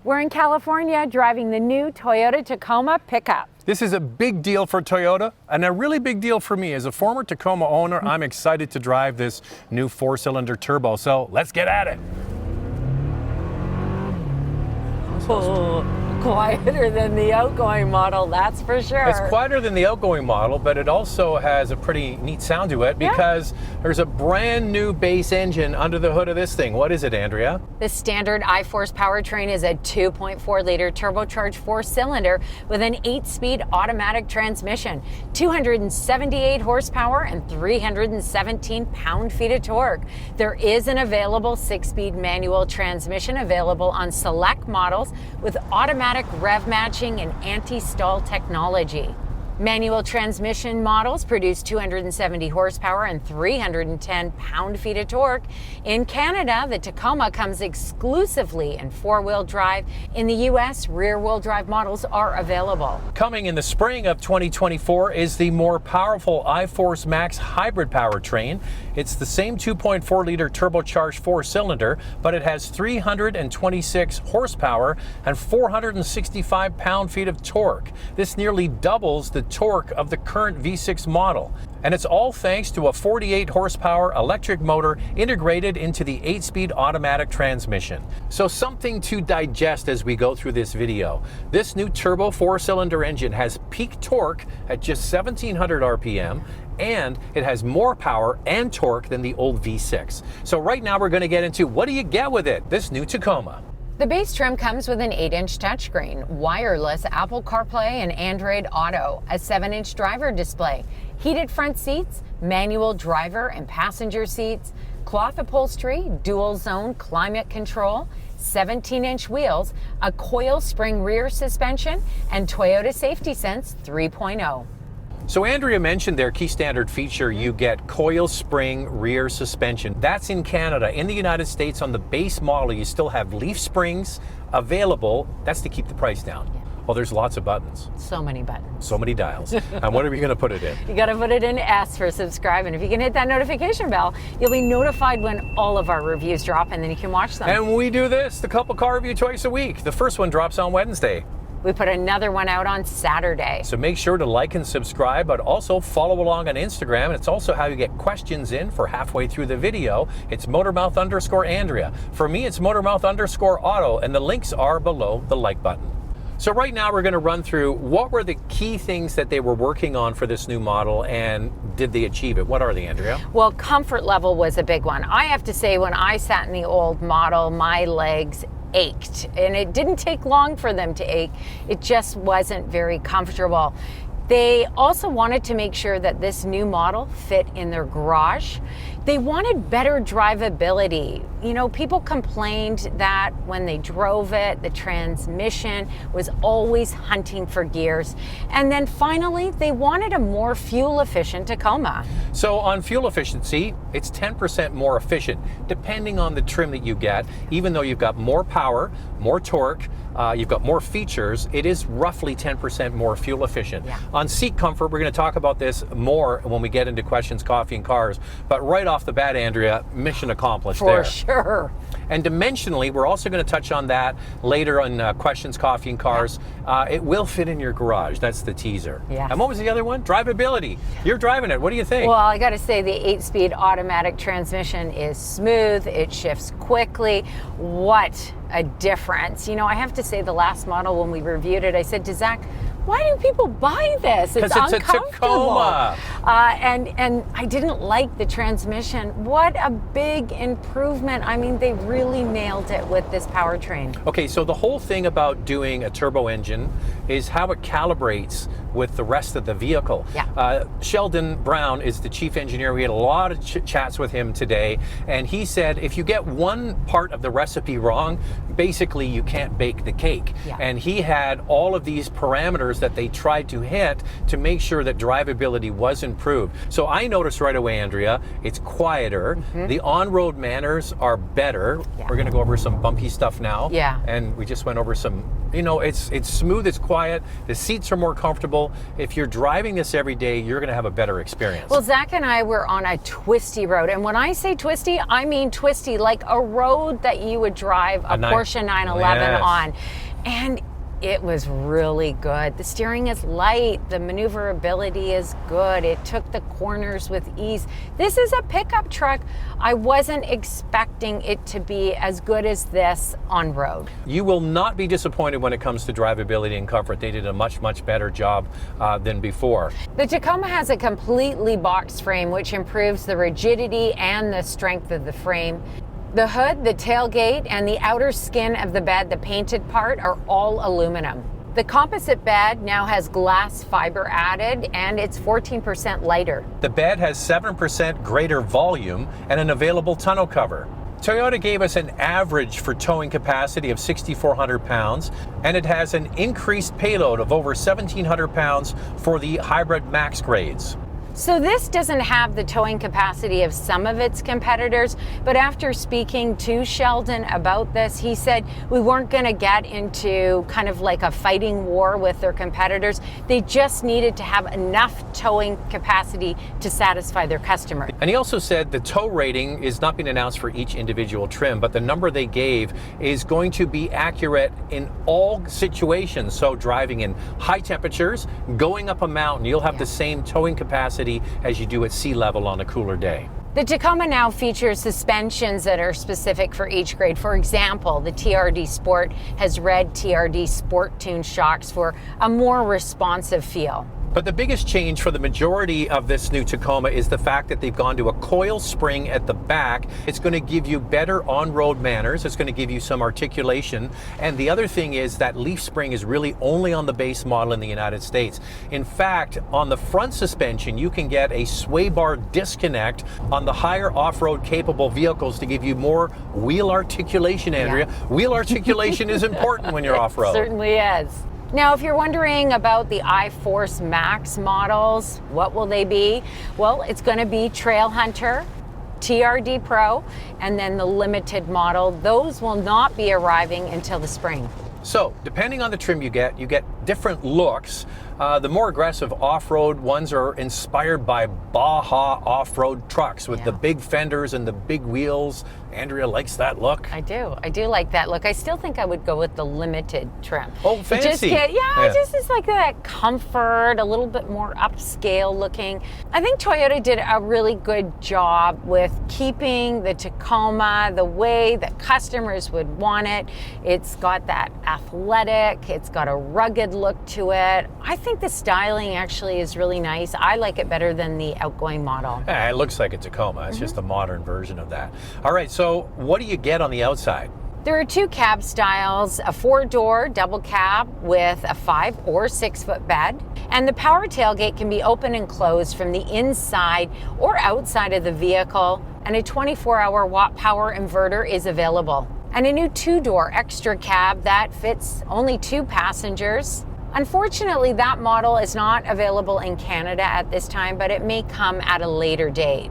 We're in California driving the new Toyota Tacoma pickup. This is a big deal for Toyota and a really big deal for me. As a former Tacoma owner, I'm excited to drive this new 4-cylinder turbo. So let's get at it. Oh, quieter than the outgoing model, that's for sure. It's quieter than the outgoing model, but it also has a pretty neat sound to it because there's a brand new base engine under the hood of this thing. What is it, Andrea? The standard I-Force powertrain is a 2.4-liter turbocharged 4-cylinder with an 8-speed automatic transmission, 278 horsepower and 317 pound-feet of torque. There is an available 6-speed manual transmission available on select models with automatic rev matching and anti-stall technology. Manual transmission models produce 270 horsepower and 310 pound-feet of torque. In Canada, the Tacoma comes exclusively in 4-wheel drive. In the U.S., rear-wheel drive models are available. Coming in the spring of 2024 is the more powerful I-Force Max hybrid powertrain. It's the same 2.4-liter turbocharged 4-cylinder, but it has 326 horsepower and 465 pound-feet of torque. This nearly doubles the torque of the current V6 model. And it's all thanks to a 48 horsepower electric motor integrated into the 8-speed automatic transmission. So something to digest as we go through this video. This new turbo 4-cylinder engine has peak torque at just 1700 RPM, and it has more power and torque than the old V6. So right now we're going to get into what do you get with it, this new Tacoma. The base trim comes with an 8-inch touchscreen, wireless Apple CarPlay and Android Auto, a 7-inch driver display, heated front seats, manual driver and passenger seats, cloth upholstery, dual zone climate control, 17-inch wheels, a coil spring rear suspension, and Toyota Safety Sense 3.0. So Andrea mentioned their key standard feature, you get coil spring rear suspension. That's in Canada. In the United States, on the base model, you still have leaf springs available. That's to keep the price down. Yeah. Well, there's lots of buttons. So many buttons. So many dials. And what are we going to put it in? You got to put it in S for subscribe. And if you can hit that notification bell, you'll be notified when all of our reviews drop, and then you can watch them. And we do this, the couple car review twice a week. The first one drops on Wednesday. We put another one out on Saturday. So make sure to like and subscribe, but also follow along on Instagram. And it's also how you get questions in for halfway through the video. It's Motormouth_Andrea. For me, it's Motormouth_Auto, and the links are below the like button. So right now we're going to run through what were the key things that they were working on for this new model, and did they achieve it? What are they, Andrea? Well, comfort level was a big one. I have to say, when I sat in the old model, my legs ached, and it didn't take long for them to ache. It just wasn't very comfortable. They also wanted to make sure that this new model fit in their garage. They wanted better drivability. You know, people complained that when they drove it, the transmission was always hunting for gears. And then finally, they wanted a more fuel-efficient Tacoma. So on fuel efficiency, it's 10% more efficient, depending on the trim that you get. Even though you've got more power, more torque, you've got more features, it is roughly 10% more fuel efficient. Yeah. On seat comfort, we're going to talk about this more when we get into questions, coffee, and cars. But right off the bat, Andrea, mission accomplished there. For sure. And dimensionally, we're also going to touch on that later on questions, coffee, and cars. It will fit in your garage. That's the teaser. Yes. And what was the other one? Drivability. You're driving it. What do you think? Well, I got to say, the 8-speed automatic transmission is smooth. It shifts quickly. What a difference. You know, I have to say, the last model, when we reviewed it, I said to Zach, why do people buy this? It's uncomfortable. It's a Tacoma. And I didn't like the transmission. What a big improvement. I mean, they really nailed it with this powertrain. Okay, so the whole thing about doing a turbo engine is how it calibrates with the rest of the vehicle. Yeah. Sheldon Brown is the chief engineer. We had a lot of chats with him today, and he said if you get one part of the recipe wrong, basically you can't bake the cake. Yeah. And he had all of these parameters that they tried to hit to make sure that drivability was improved. So I noticed right away, Andrea, it's quieter. The on-road manners are better. Yeah. We're going to go over some bumpy stuff now. Yeah. And we just went over some, you know, it's smooth, it's quiet. quiet, the seats are more comfortable. If you're driving this every day, you're going to have a better experience. Well, Zach and I were on a twisty road, and when I say twisty, I mean twisty, like a road that you would drive a Porsche 911 on. And it was really good. The steering is light, the maneuverability is good. It took the corners with ease. This is a pickup truck. I wasn't expecting it to be as good as this on road. You will not be disappointed when it comes to drivability and comfort. They did a much, much better job than before. The Tacoma has a completely boxed frame, which improves the rigidity and the strength of the frame. The hood, the tailgate, and the outer skin of the bed, the painted part, are all aluminum. The composite bed now has glass fiber added, and it's 14% lighter. The bed has 7% greater volume and an available tonneau cover. Toyota gave us an average for towing capacity of 6,400 pounds, and it has an increased payload of over 1,700 pounds for the hybrid max grades. So this doesn't have the towing capacity of some of its competitors, but after speaking to Sheldon about this, he said we weren't going to get into kind of like a fighting war with their competitors. They just needed to have enough towing capacity to satisfy their customer. And he also said the tow rating is not being announced for each individual trim, but the number they gave is going to be accurate in all situations. So driving in high temperatures, going up a mountain, you'll have the same towing capacity as you do at sea level on a cooler day. The Tacoma now features suspensions that are specific for each grade. For example, the TRD Sport has red TRD Sport Tune shocks for a more responsive feel. But the biggest change for the majority of this new Tacoma is the fact that they've gone to a coil spring at the back. It's going to give you better on-road manners. It's going to give you some articulation. And the other thing is that leaf spring is really only on the base model in the United States. In fact, on the front suspension, you can get a sway bar disconnect on the higher off-road capable vehicles to give you more wheel articulation, Andrea. Yeah. Wheel articulation is important when you're off-road. It certainly is. Now, if you're wondering about the iForce Max models, what will they be? Well, it's going to be Trail Hunter, TRD Pro, and then the limited model. Those will not be arriving until the spring. So, depending on the trim you get different looks. The more aggressive off-road ones are inspired by Baja off-road trucks with the big fenders and the big wheels. Andrea likes that look. I do like that look. I still think I would go with the limited trim. Oh, fancy. It's like that comfort, a little bit more upscale looking. I think Toyota did a really good job with keeping the Tacoma the way that customers would want it. It's got that athletic, it's got a rugged look to it. I think the styling actually is really nice. I like it better than the outgoing model. Yeah, it looks like a Tacoma. It's just a modern version of that. All right, so what do you get on the outside? There are two cab styles, a 4-door double cab with a 5 or 6 foot bed. And the power tailgate can be open and closed from the inside or outside of the vehicle. And a 24-hour watt power inverter is available. And a new 2-door extra cab that fits only 2 passengers. Unfortunately, that model is not available in Canada at this time, but it may come at a later date.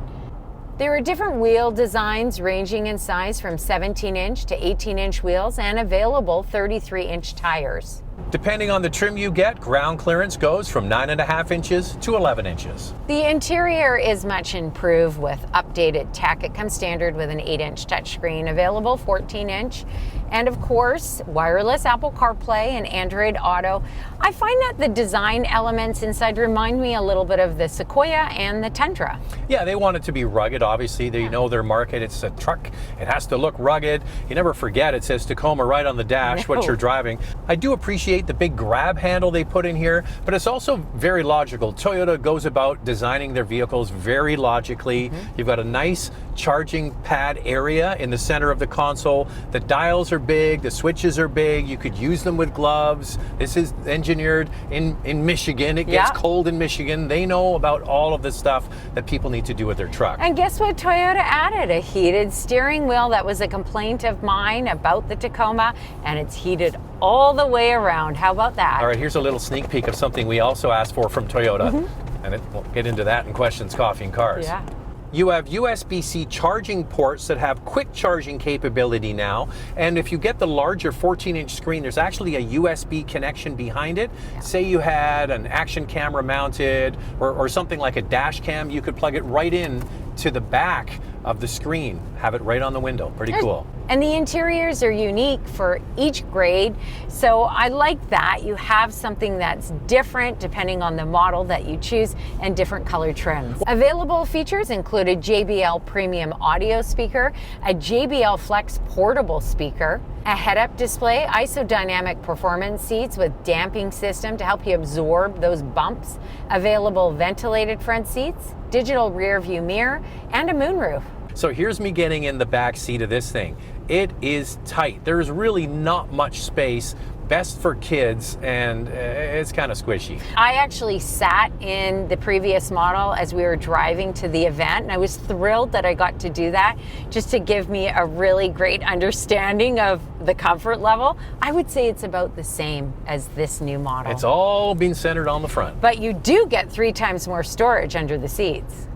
There are different wheel designs ranging in size from 17-inch to 18-inch wheels and available 33-inch tires. Depending on the trim you get, ground clearance goes from 9.5 inches to 11 inches. The interior is much improved with updated tech. It comes standard with an 8-inch touchscreen, available 14-inch, and of course, wireless Apple CarPlay and Android Auto. I find that the design elements inside remind me a little bit of the Sequoia and the Tundra. Yeah, they want it to be rugged, obviously. They know their market. It's a truck. It has to look rugged. You never forget it says Tacoma right on the dash, what you're driving. I do appreciate the big grab handle they put in here, but it's also very logical. Toyota goes about designing their vehicles very logically. You've got a nice charging pad area in the center of the console. The dials are big, the switches are big. You could use them with gloves. This is engineered in Michigan. It gets cold in Michigan. They know about all of the stuff that people need to do with their truck. And guess what Toyota added? A heated steering wheel. That was a complaint of mine about the Tacoma, and it's heated all the way around. How about that? All right, here's a little sneak peek of something we also asked for from Toyota, and we'll get into that in Questions, Coffee, and Cars. Yeah. You have USB-C charging ports that have quick charging capability now. And if you get the larger 14-inch screen, there's actually a USB connection behind it. Yeah. Say you had an action camera mounted or something like a dash cam, you could plug it right in to the back of the screen, have it right on the window. Pretty cool. And the interiors are unique for each grade, so I like that. You have something that's different depending on the model that you choose and different color trims. Available features include a JBL premium audio speaker, a JBL Flex portable speaker, a head-up display, isodynamic performance seats with damping system to help you absorb those bumps, available ventilated front seats, digital rear view mirror, and a moonroof. So here's me getting in the back seat of this thing. It is tight. There's really not much space. Best for kids, and it's kind of squishy. I actually sat in the previous model as we were driving to the event, and I was thrilled that I got to do that just to give me a really great understanding of the comfort level. I would say it's about the same as this new model. It's all being centered on the front. But you do get 3 times more storage under the seats.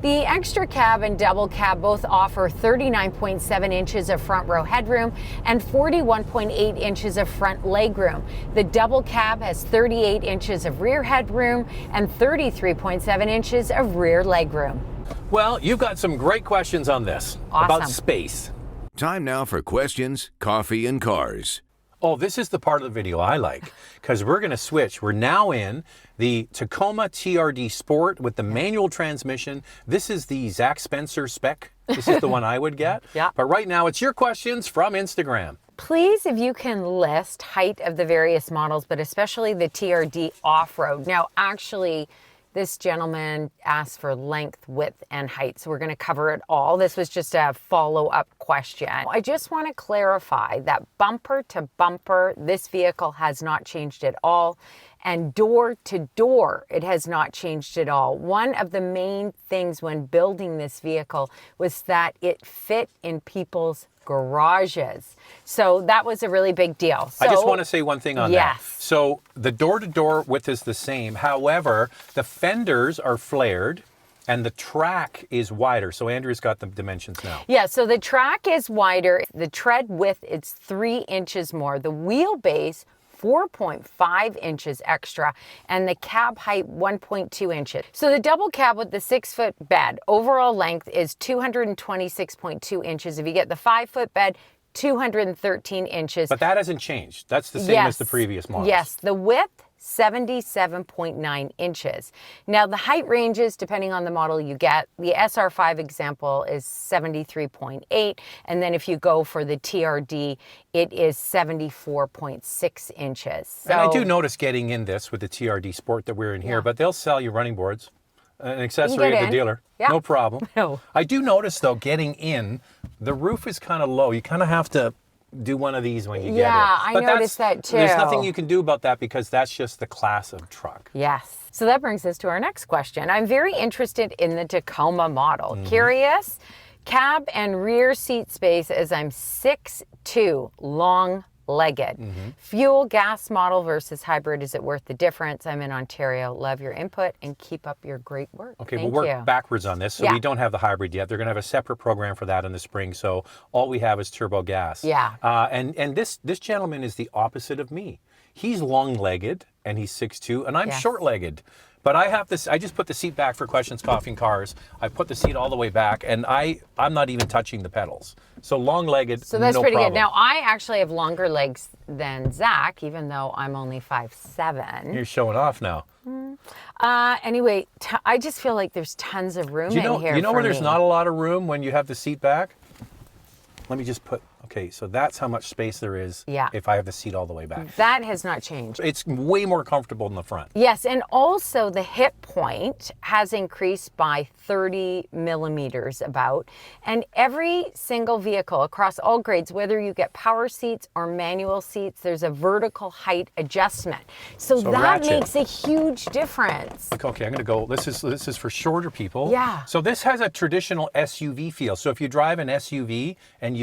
The extra cab and double cab both offer 39.7 inches of front row headroom and 41.8 inches of front legroom. The double cab has 38 inches of rear headroom and 33.7 inches of rear legroom. Well, you've got some great questions on this about space. Time now for questions, coffee, and cars. Oh, this is the part of the video I like, because we're going to switch. We're now in the Tacoma TRD Sport with the manual transmission. This is the Zach Spencer spec. This is the one I would get. Yeah. But right now, it's your questions from Instagram. Please, if you can list height of the various models, but especially the TRD off-road. Now, actually, this gentleman asked for length, width, and height, so we're going to cover it all. This was just a follow-up question. I just want to clarify that bumper to bumper, this vehicle has not changed at all, and door to door, it has not changed at all. One of the main things when building this vehicle was that it fit in people's garages. So that was a really big deal. So, I just want to say one thing on that. Yes. So the door-to-door width is the same. However, the fenders are flared and the track is wider. So Andrew's got the dimensions now. Yeah, so the track is wider. The tread width is 3 inches more. The wheelbase 4.5 inches extra, and the cab height 1.2 inches. So the double cab with the 6-foot bed, overall length is 226.2 inches. If you get the 5-foot bed, 213 inches. But that hasn't changed. That's the same as the previous model. Yes, the width 77.9 inches. Now the height ranges depending on the model you get. The SR5 example is 73.8, and then if you go for the TRD, it is 74.6 inches. So, and I do notice getting in this with the TRD Sport that we're in here, but they'll sell you running boards, an accessory at the dealer. Yeah. No problem. No. I do notice though, getting in, the roof is kind of low. You kind of have to do one of these when you get it. Yeah, I noticed that too. There's nothing you can do about that because that's just the class of truck. Yes. So that brings us to our next question. I'm very interested in the Tacoma model. Curious, cab and rear seat space as I'm 6'2", long-legged. Fuel, gas model versus hybrid, is it worth the difference? I'm in Ontario. Love your input and keep up your great work. Okay, Thank we'll you. work backwards on this. So we don't have the hybrid yet. They're going to have a separate program for that in the spring. So all we have is turbo gas. Yeah. And this gentleman is the opposite of me. He's long-legged and he's 6'2", and I'm short-legged. But I have this, I just put the seat back for questions, coffee, and cars. I put the seat all the way back, and I'm not even touching the pedals. So long-legged, So that's no pretty problem. good. Now, I actually have longer legs than Zach, even though I'm only 5'7". You're showing off now. Anyway, I just feel like there's tons of room in here. You know for where there's me. not a lot of room when you have the seat back? Let me just put, okay, so that's how much space there is if I have the seat all the way back. That has not changed. It's way more comfortable in the front. Yes, and also the hip point has increased by 30 millimeters about. And every single vehicle across all grades, whether you get power seats or manual seats, there's a vertical height adjustment. So that ratchet. makes a huge difference. Okay, I'm gonna go, this is for shorter people. Yeah. So this has a traditional SUV feel. So if you drive an SUV and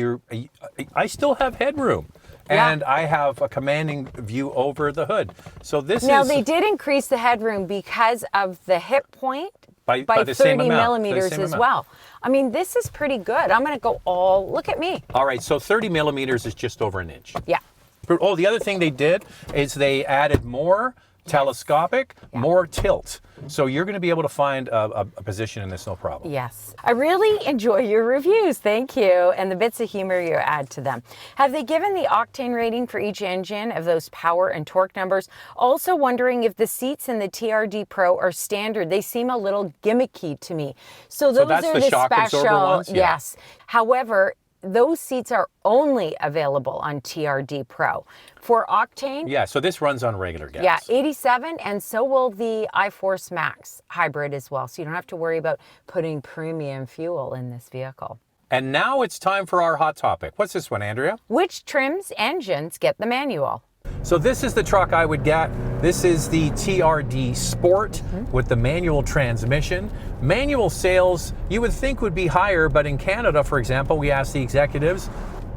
I still have headroom. And I have a commanding view over the hood. So this Now, they did increase the headroom because of the hip point, by by the 30 same amount, millimeters the same as amount. well. I mean, this is pretty good. I'm going to go all, look at me. All right, so 30 millimeters is just over an inch. Yeah. Oh, the other thing they did is they added more telescopic, more tilt. So you're going to be able to find a position in this no problem. Yes. I really enjoy your reviews. Thank you. And the bits of humor you add to them. Have they given the octane rating for each engine of those power and torque numbers? Also wondering if the seats in the TRD Pro are standard. They seem a little gimmicky to me. So those that's are the the shock absorber special. ones? Yeah. Yes. However, those seats are only available on TRD Pro. For octane, Yeah, so this runs on regular gas. yeah, 87, and so will the iForce Max hybrid as well. So you don't have to worry about putting premium fuel in this vehicle. And now it's time for our hot topic. What's this one, Andrea? Which trims engines get the manual? So this is the truck I would get. This is the TRD Sport with the manual transmission. Manual sales you would think would be higher, but in Canada, for example, we asked the executives,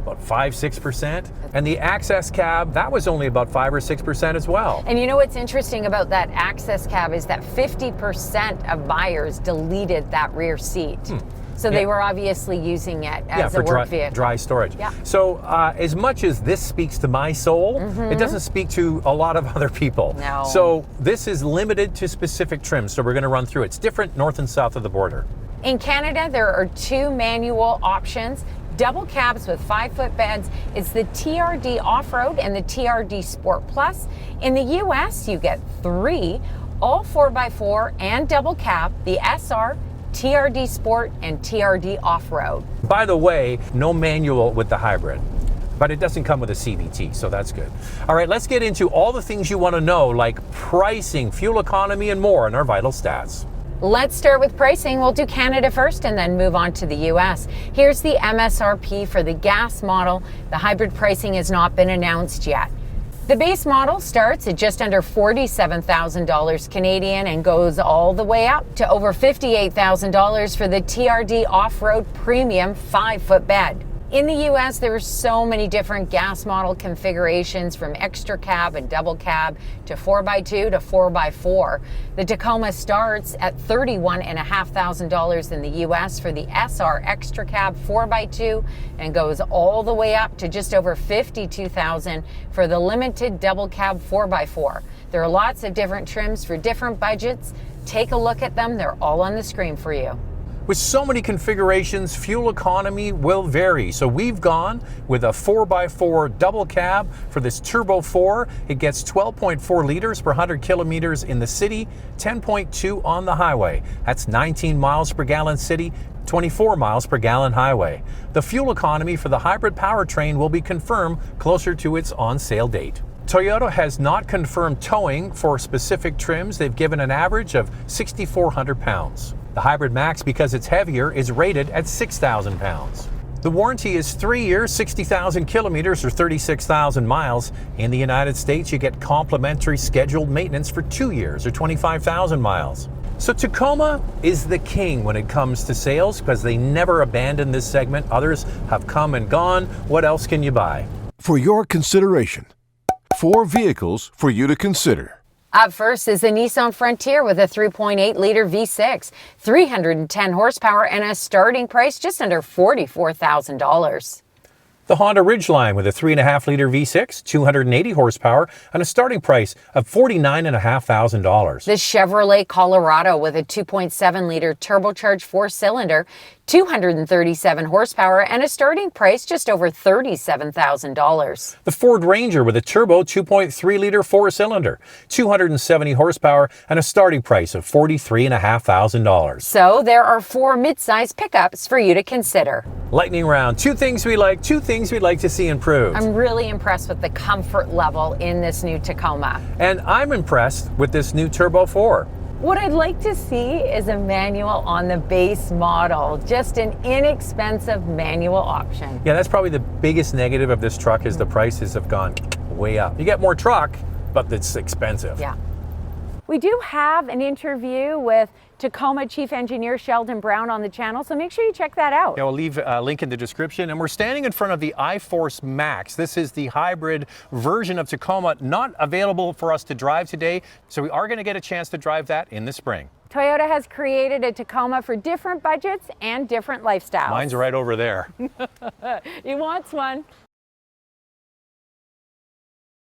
about 5-6%. And the access cab, that was only about 5 or 6% as well. And you know what's interesting about that access cab is that 50% of buyers deleted that rear seat. So they were obviously using it as for a work vehicle. dry storage. Yeah. So as much as this speaks to my soul, it doesn't speak to a lot of other people. No. So this is limited to specific trims. So we're going to run through it. It's different north and south of the border. In Canada, there are 2 manual options. Double cabs with 5-foot beds. It's the TRD Off-Road and the TRD Sport Plus. In the US, you get 3, all 4x4 and double cab, the SR, TRD Sport, and TRD Off-Road. By the way, no manual with the hybrid, but it doesn't come with a CVT, so that's good. All right, let's get into all the things you want to know, like pricing, fuel economy, and more in our vital stats. Let's start with pricing. We'll do Canada first and then move on to the US. Here's the MSRP for the gas model. The hybrid pricing has not been announced yet. The base model starts at just under $47,000 Canadian and goes all the way up to over $58,000 for the TRD Off-Road Premium 5-foot bed. In the US, there are so many different gas model configurations, from extra cab and double cab to 4x2 to 4x4. The Tacoma starts at $31,500 in the US for the SR extra cab 4x2 and goes all the way up to just over $52,000 for the limited double cab 4x4. There are lots of different trims for different budgets. Take a look at them. They're all on the screen for you. With so many configurations, fuel economy will vary. So we've gone with a 4x4 double cab for this Turbo 4. It gets 12.4 liters per 100 kilometers in the city, 10.2 on the highway. That's 19 miles per gallon city, 24 miles per gallon highway. The fuel economy for the hybrid powertrain will be confirmed closer to its on-sale date. Toyota has not confirmed towing for specific trims. They've given an average of 6,400 pounds. The Hybrid Max, because it's heavier, is rated at 6,000 pounds. The warranty is 3 years, 60,000 kilometers or 36,000 miles. In the United States, you get complimentary scheduled maintenance for 2 years or 25,000 miles. So Tacoma is the king when it comes to sales because they never abandon this segment. Others have come and gone. What else can you buy? For your consideration, 4 vehicles for you to consider. Up first is the Nissan Frontier with a 3.8-liter V6, 310 horsepower, and a starting price just under $44,000. The Honda Ridgeline with a 3.5-liter V6, 280 horsepower, and a starting price of $49,500. The Chevrolet Colorado with a 2.7-liter turbocharged 4-cylinder, 237 horsepower, and a starting price just over $37,000. The Ford Ranger with a turbo 2.3-liter 4-cylinder, 270 horsepower, and a starting price of $43,500. So there are 4 midsize pickups for you to consider. Lightning round, 2 things we like, 2 things we'd like to see improved. I'm really impressed with the comfort level in this new Tacoma. And I'm impressed with this new Turbo 4. What I'd like to see is a manual on the base model, just an inexpensive manual option. Yeah, that's probably the biggest negative of this truck is the prices have gone way up. You get more truck, but it's expensive. Yeah. We do have an interview with Tacoma Chief Engineer Sheldon Brown on the channel, so make sure you check that out. Yeah, we'll leave a link in the description. And we're standing in front of the iForce Max. This is the hybrid version of Tacoma, not available for us to drive today, so we are going to get a chance to drive that in the spring. Toyota has created a Tacoma for different budgets and different lifestyles. Mine's right over there. He wants one.